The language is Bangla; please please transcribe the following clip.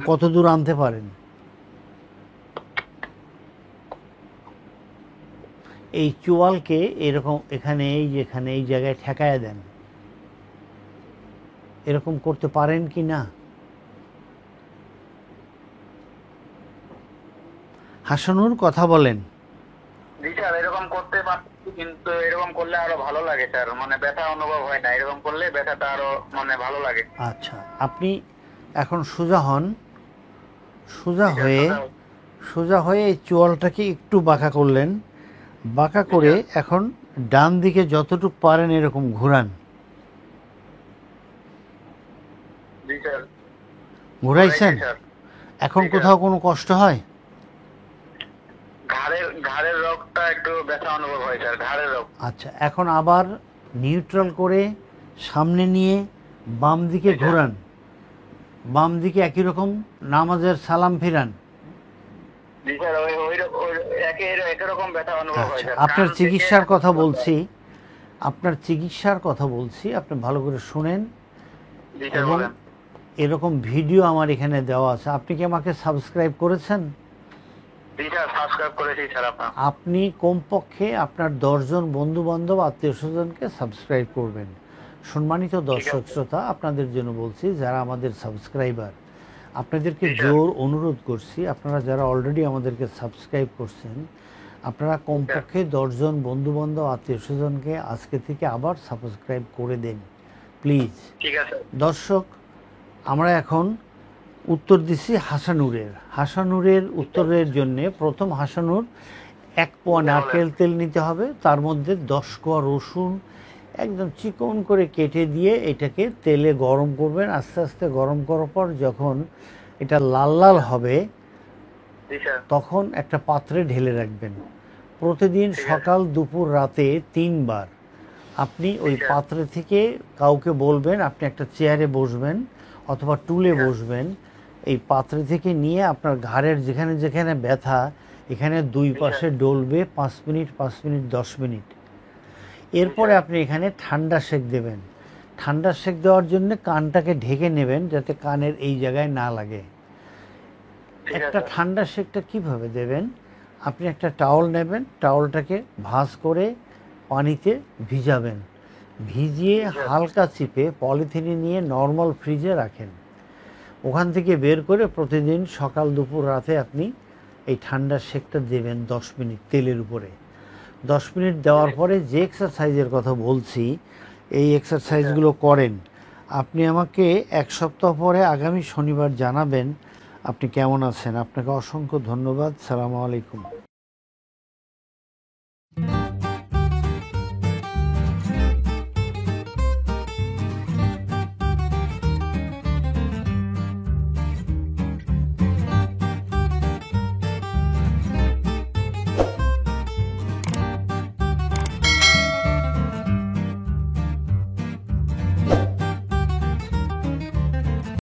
কত দূর আনতে পারেন? এই চোয়ালকে এরকম এখানে এই জায়গায় ঠেকায়া দেন। এরকম করতে পারেন কি না? হাসানুর কথা বলেন। জি স্যার, এরকম করতে পারছি, কিন্তু এরকম করলে আরো ভালো লাগে স্যার, মানে ব্যথা অনুভব হয় না, এরকম করলে ব্যথাটা আরো মানে ভালো লাগে। আচ্ছা, আপনি এখন সোজা হন। সোজা হয়ে এই চোয়ালটাকে একটু বাঁকা করলেন। বাঁকা করে এখন ডান দিকে যতটুকু পারেন এরকম ঘুরান। জি স্যার। ঘুরাইছেন? এখন কোথাও কোনো কষ্ট হয়? ঘাড়ের রগটা একটু ব্যথা অনুভব হয় স্যার, ঘাড়ের রগ। আচ্ছা, এখন আবার নিউট্রাল করে সামনে নিয়ে বাম দিকে ঘোরান। বাম দিকে একই রকম নামাজের সালাম ফিরান। জি স্যার, একই রকম ব্যথা অনুভব হয় আচ্ছা, স্যার। আপনার চিকিৎসার কথা বলছি, আপনি ভালো করে শুনেন। জি স্যার, এবং বলেন। এরকম ভিডিও আমার এখানে দেওয়া আছে। আপনি কি আমাকে সাবস্ক্রাইব করেছেন? জি স্যার, সাবস্ক্রাইব করেছি স্যার। আপনি কমপক্ষে আপনার 10 জন বন্ধু বান্ধব আত্মীয় স্বজনকে সাবস্ক্রাইব করবেন। সম্মানিত দর্শক শ্রোতা, আপনাদের জন্য বলছি যারা আমাদের সাবস্ক্রাইবার, আপনাদেরকে জোর অনুরোধ করছি, আপনারা যারা অলরেডি আমাদেরকে সাবস্ক্রাইব করছেন, আপনারা কমপক্ষে 10 জন বন্ধু বান্ধব আত্মীয় স্বজনকে আজকে থেকে আবার সাবস্ক্রাইব করে দেন প্লিজ। ঠিক আছে দর্শক, আমরা এখন উত্তর দিচ্ছি হাসানুরের উত্তরের জন্যে প্রথম হাসানুর 1 পোয়া নারকেল তেল নিতে হবে, তার মধ্যে 10 কোয়া রসুন একদম চিকন করে কেটে দিয়ে এটাকে তেলে গরম করবেন। আস্তে আস্তে গরম করার পর যখন এটা লাল লাল হবে তখন একটা পাত্রে ঢেলে রাখবেন। প্রতিদিন সকাল দুপুর রাতে 3 বার আপনি ওই পাত্রে থেকে কাউকে বলবেন, আপনি একটা চেয়ারে বসবেন অথবা টুলে বসবেন, এই পাত্রে থেকে নিয়ে আপনার ঘাড়ের যেখানে যেখানে ব্যথা এখানে 2 পাশে ডলবে 5 মিনিট 10 মিনিট। এরপরে আপনি এখানে ঠান্ডা সেক দেবেন। ঠান্ডা সেক দেওয়ার জন্য কানটাকে ঢেকে নেবেন যাতে কানের এই জায়গায় না লাগে। একটা ঠান্ডা সেকটা কিভাবে দেবেন? আপনি একটা টাওয়াল নেবেন, টাওয়ালটাকে ভাঁজ করে পানিতে ভিজাবেন, ভিজিয়ে হালকা চিপে পলিথিনে নিয়ে নর্মাল ফ্রিজে রাখেন। ওখান থেকে বের করে প্রতিদিন সকাল দুপুর রাতে আপনি এই ঠান্ডা সেকটা দেবেন 10 মিনিট তেলের উপরে। 10 মিনিট দেওয়ার পরে যে এক্সারসাইজের কথা বলছি এই এক্সারসাইজগুলো করেন। আপনি আমাকে 1 সপ্তাহ পরে আগামী শনিবার জানাবেন আপনি কেমন আছেন। আপনাকে অসংখ্য ধন্যবাদ। সালামু আলাইকুম।